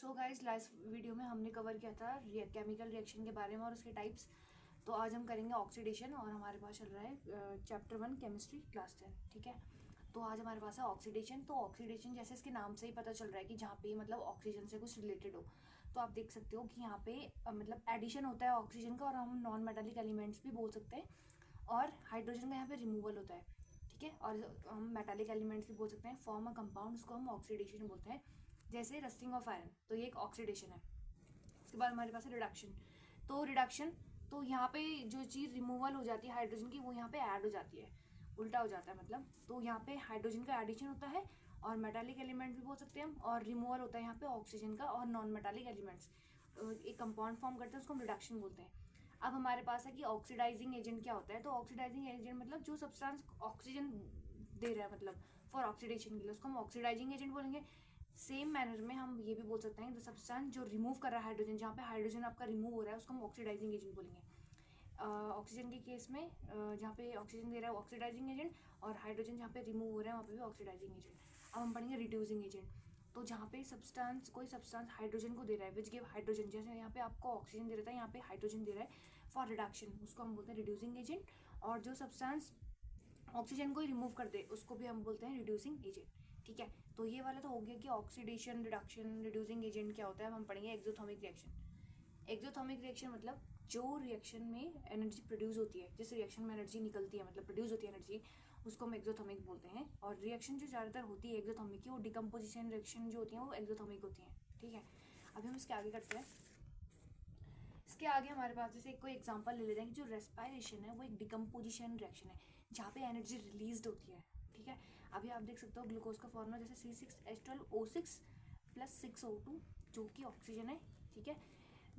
So guys last video में हमने cover किया था केमिकल रिएक्शन के बारे में और उसके टाइप्स। तो आज हम करेंगे ऑक्सीडेशन और हमारे पास चल रहा है चैप्टर 1 केमिस्ट्री क्लास 10। ठीक है, तो आज हमारे पास है ऑक्सीडेशन। तो ऑक्सीडेशन जैसे इसके नाम से ही पता चल रहा है कि जहाँ पे मतलब ऑक्सीजन से कुछ रिलेटेड हो। तो आप देख सकते हो कि यहाँ पे मतलब एडिशन होता है ऑक्सीजन का, और हम नॉन मेटालिक एलिमेंट्स भी बोल सकते हैं, और हाइड्रोजन का यहाँ पे रिमूवल होता है। ठीक है, और हम मेटालिक एलिमेंट्स भी बोल सकते हैं, फॉर्म अ कंपाउंड, उसको हम ऑक्सीडेशन बोलते हैं। जैसे रस्टिंग ऑफ आयरन, तो ये एक ऑक्सीडेशन है। उसके बाद हमारे पास है रिडक्शन। तो रिडक्शन, तो यहाँ पे जो चीज़ रिमूवल हो जाती है हाइड्रोजन की, वो यहाँ पे ऐड हो जाती है, उल्टा हो जाता है मतलब। तो यहाँ पे हाइड्रोजन का एडिशन होता है, और मेटालिक एलिमेंट भी बोल सकते हैं हम, और रिमूवल होता है यहाँ पे ऑक्सीजन का, और नॉन मेटालिक एलिमेंट्स एक कंपाउंड फॉर्म करते हैं, उसको हम रिडक्शन बोलते हैं। अब हमारे पास है कि ऑक्सीडाइजिंग एजेंट क्या होता है। तो ऑक्सीडाइजिंग एजेंट मतलब जो सब्सटेंस ऑक्सीजन दे रहा है, मतलब फॉर ऑक्सीडेशन के लिए, उसको हम ऑक्सीडाइजिंग एजेंट बोलेंगे। सेम मैनर में हम ये भी बोल सकते हैं द सब्सटेंस जो रिमूव कर रहा है हाइड्रोजन, जहाँ पे हाइड्रोजन आपका रिमूव हो रहा है, उसको हम ऑक्सीडाइजिंग एजेंट बोलेंगे। ऑक्सीजन के केस में जहाँ पे ऑक्सीजन दे रहा है ऑक्सीडाइजिंग एजेंट, और हाइड्रोजन जहाँ पे रिमूव हो रहा है वहाँ पे भी ऑक्सीडाइजिंग एजेंट। अब हम पढ़ेंगे रिड्यूसिंग एजेंट। तो जहाँ पे सब्सटेंस, कोई सब्सटेंस हाइड्रोजन को दे रहा है विच गिव हाइड्रोजन, जैसे यहाँ पे आपको ऑक्सीजन दे रहा है, यहाँ पे हाइड्रोजन दे रहा है फॉर रिडक्शन, उसको हम बोलते हैं रिड्यूसिंग एजेंट। और जो सब्सटेंस ऑक्सीजन को ही रिमूव कर दे उसको भी हम बोलते हैं रिड्यूसिंग एजेंट। ठीक है, तो ये वाला तो हो गया कि ऑक्सीडेशन, रिडक्शन, रिड्यूसिंग एजेंट क्या होता है। अब हम पढ़ेंगे एक्सोथर्मिक रिएक्शन। एक्सोथर्मिक रिएक्शन मतलब जो रिएक्शन में एनर्जी प्रोड्यूस होती है, जिस रिएक्शन में एनर्जी निकलती है, मतलब प्रोड्यूस होती है एनर्जी, उसको हम एक्सोथर्मिक बोलते हैं। और रिएक्शन जो ज़्यादातर होती है एक्सोथर्मिक की, वो डिकम्पोजिशन रिएक्शन जो होती है वो एक्सोथर्मिक होती हैं। ठीक है, अभी हम इसके आगे करते हैं। इसके आगे हमारे पास जैसे कोई एग्जांपल ले लेते हैं कि जो रेस्पायरेशन है वो एक डिकम्पोजिशन रिएक्शन है, जहाँ पे एनर्जी रिलीज होती है। ठीक है, अभी आप देख सकते हो ग्लूकोज का फॉर्मूला जैसे C6H12O6 प्लस 6O2, जो कि ऑक्सीजन है। ठीक है,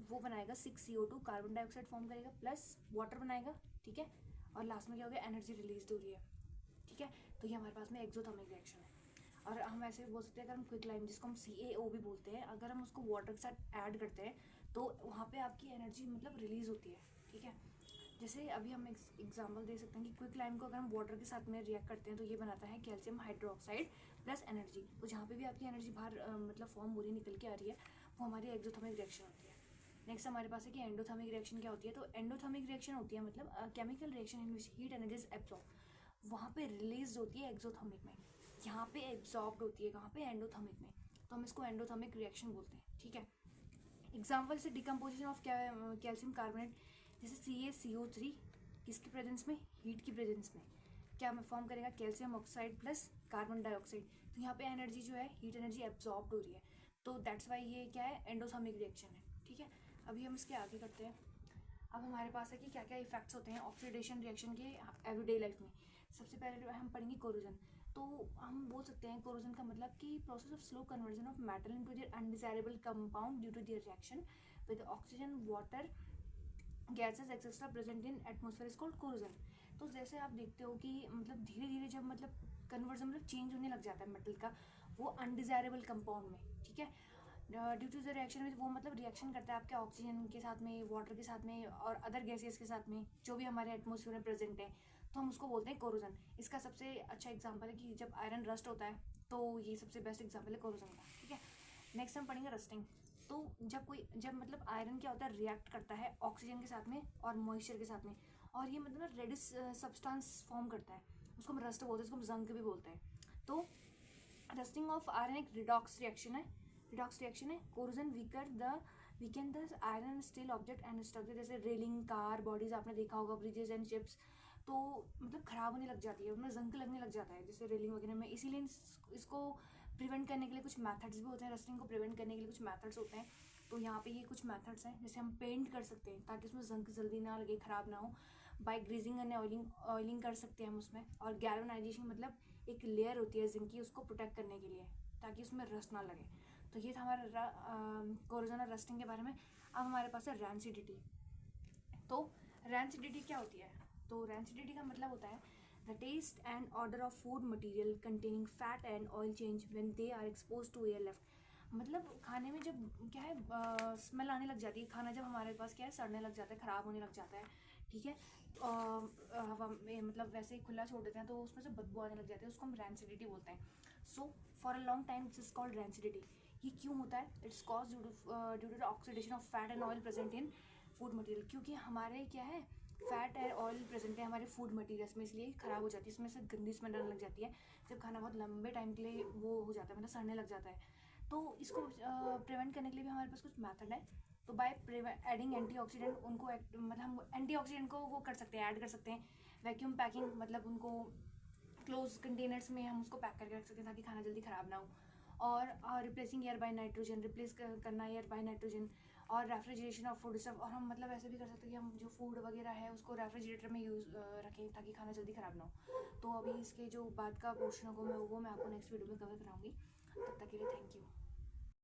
वो बनाएगा 6CO2, कार्बन डाइऑक्साइड फॉर्म करेगा, प्लस वाटर बनाएगा। ठीक है, और लास्ट में क्या हो गया, एनर्जी रिलीज हो रही है। ठीक है, तो ये हमारे पास में एक्सोथर्मिक रिएक्शन है। और हम ऐसे भी बोल सकते हैं, अगर हम क्विक लाइम, जिसको हम CaO भी बोलते हैं, अगर हम उसको वाटर के साथ ऐड करते हैं तो वहाँ पे आपकी एनर्जी मतलब रिलीज होती है। ठीक है, जैसे अभी हम एग्जांपल दे सकते हैं कि क्विक लाइम को अगर हम वाटर के साथ में रिएक्ट करते हैं तो ये बनाता है कैल्शियम हाइड्रोक्साइड प्लस एनर्जी। तो जहाँ पे भी आपकी एनर्जी बाहर मतलब फॉर्म हो रही निकल के आ रही है, वो हमारी एक्सोथर्मिक रिएक्शन होती है। नेक्स्ट हमारे पास है कि एंडोथर्मिक रिएक्शन क्या होती है। तो एंडोथर्मिक रिएक्शन होती है मतलब chemical reaction in which heat energy is absorb, वहाँ पे रिलीज होती है एक्सोथर्मिक में, यहाँ पे एब्जॉर्ब्ड होती है कहाँ पे, एंडोथर्मिक में। तो हम इसको एंडोथर्मिक रिएक्शन बोलते हैं। ठीक है, एग्जाम्पल से डिकम्पोजिशन ऑफ कैल्शियम कार्बोनेट, जैसे CaCO3 किसकी प्रेजेंस में, हीट की प्रेजेंस में क्या फॉर्म करेगा, calcium oxide plus carbon dioxide. तो यहाँ पे एनर्जी जो है, हीट एनर्जी एब्जॉर्ब हो रही है, तो दैट्स वाई ये क्या है, एंडोथर्मिक रिएक्शन है। ठीक है, अभी हम इसके आगे करते हैं। अब हमारे पास है कि क्या क्या इफेक्ट्स होते हैं ऑक्सीडेशन रिएक्शन के एवरीडे लाइफ में। सबसे पहले हम पढ़ेंगे कोरोजन। तो हम बोल सकते हैं कोरोजन का मतलब कि process of slow conversion of metal into their undesirable compound due to their reaction with oxygen, water, gases etcetera present in atmosphere is called corrosion. तो जैसे आप देखते हो कि मतलब धीरे धीरे जब मतलब कन्वर्जन मतलब चेंज होने लग जाता है मेटल का, वो अनडिजायरेबल कंपाउंड में। ठीक है, ड्यू टू द रिएक्शन में वो मतलब रिएक्शन करता है आपके ऑक्सीजन के साथ में, वाटर के साथ में, और अदर गैसेस के साथ में जो भी हमारे एटमोसफियर में प्रेजेंट है, तो हम उसको बोलते हैं कोरोजन। इसका सबसे अच्छा एग्जांपल है कि जब आयरन रस्ट होता है, तो ये सबसे बेस्ट एग्जांपल है कोरोजन का। ठीक है, नेक्स्ट हम पढ़ेंगे रस्टिंग। तो जब मतलब आयरन क्या होता है, रिएक्ट करता है ऑक्सीजन के साथ में और मॉइस्चर के साथ में, और ये मतलब रेडिश सब्सटेंस फॉर्म करता है, उसको हम रस्ट बोलते हैं, उसको हम जंक भी बोलते हैं। तो रस्टिंग ऑफ आयरन एक रिडॉक्स रिएक्शन है, रिडॉक्स रिएक्शन है। Corrosion weakened the iron steel object and structure, जैसे रेलिंग, कार बॉडीज आपने देखा होगा, ब्रिजेस एंड शिप्स, तो मतलब खराब होने लग जाती है, उनमें जंग लगने लग जाता है जैसे रेलिंग वगैरह में। इसीलिए इसको प्रिवेंट करने के लिए कुछ मेथड्स भी होते हैं, रस्टिंग को प्रिवेंट करने के लिए कुछ मेथड्स होते हैं। तो यहाँ पे ये कुछ मेथड्स हैं, जैसे हम पेंट कर सकते हैं ताकि उसमें जंग जल्दी ना लगे, खराब ना हो। बाय ग्रीजिंग एंड ऑयलिंग कर सकते हैं हम उसमें। और गैल्वेनाइजेशन मतलब एक लेयर होती है जिंक की, उसको प्रोटेक्ट करने के लिए, ताकि उसमें रस्ट ना लगे। तो ये था हमारा कोरोजन और रस्टिंग के बारे में। अब हमारे पास है रैंसिडिटी। तो रैंसिडिटी क्या होती है, तो रैंसिडिटी का मतलब होता है the taste and odour of food material containing fat and oil change when they are expose to air left. मतलब खाने में जब क्या है स्मेल आने लग जाती है, खाना जब हमारे पास क्या है सड़ने लग जाता है, ख़राब होने लग जाता है। ठीक है, हवा में मतलब वैसे ही खुला छोड़ देते हैं तो उसमें से बदबू आने लग जाती है, उसको हम रैंसिडिटी बोलते हैं। So for a long time it's is called rancidity. ये क्यों होता है? It's cause due to the oxidation of fat and oil present in food material, क्योंकि हमारे क्या है, फैट और ऑयल प्रेजेंट है हमारे फूड मटेरियल्स में, इसलिए ख़राब हो जाती है, इसमें से गंदी स्मेल आने लग जाती है जब खाना बहुत लंबे टाइम के लिए वो हो जाता है, मतलब सड़ने लग जाता है। तो इसको प्रिवेंट करने के लिए भी हमारे पास कुछ मेथड है। तो बाय एडिंग एंटीऑक्सीडेंट उनको मतलब हम एंटीऑक्सीडेंट को वो कर सकते हैं, ऐड कर सकते हैं। वैक्यूम पैकिंग, मतलब उनको क्लोज कंटेनर्स में हम उसको पैक करके रख सकते हैं ताकि खाना जल्दी ख़राब ना हो। और replacing air by nitrogen, replace करना एयर बाय नाइट्रोजन, और रेफ्रिजरेशन ऑफ फूड सब। और हम मतलब ऐसे भी कर सकते हैं कि हम जो फूड वगैरह है उसको रेफ्रिजरेटर में यूज़ रखें ताकि खाना जल्दी ख़राब ना हो। तो अभी इसके जो बाद का पोर्शन होगा वो मैं आपको नेक्स्ट वीडियो में कवर कराऊंगी। तब तक के लिए थैंक यू।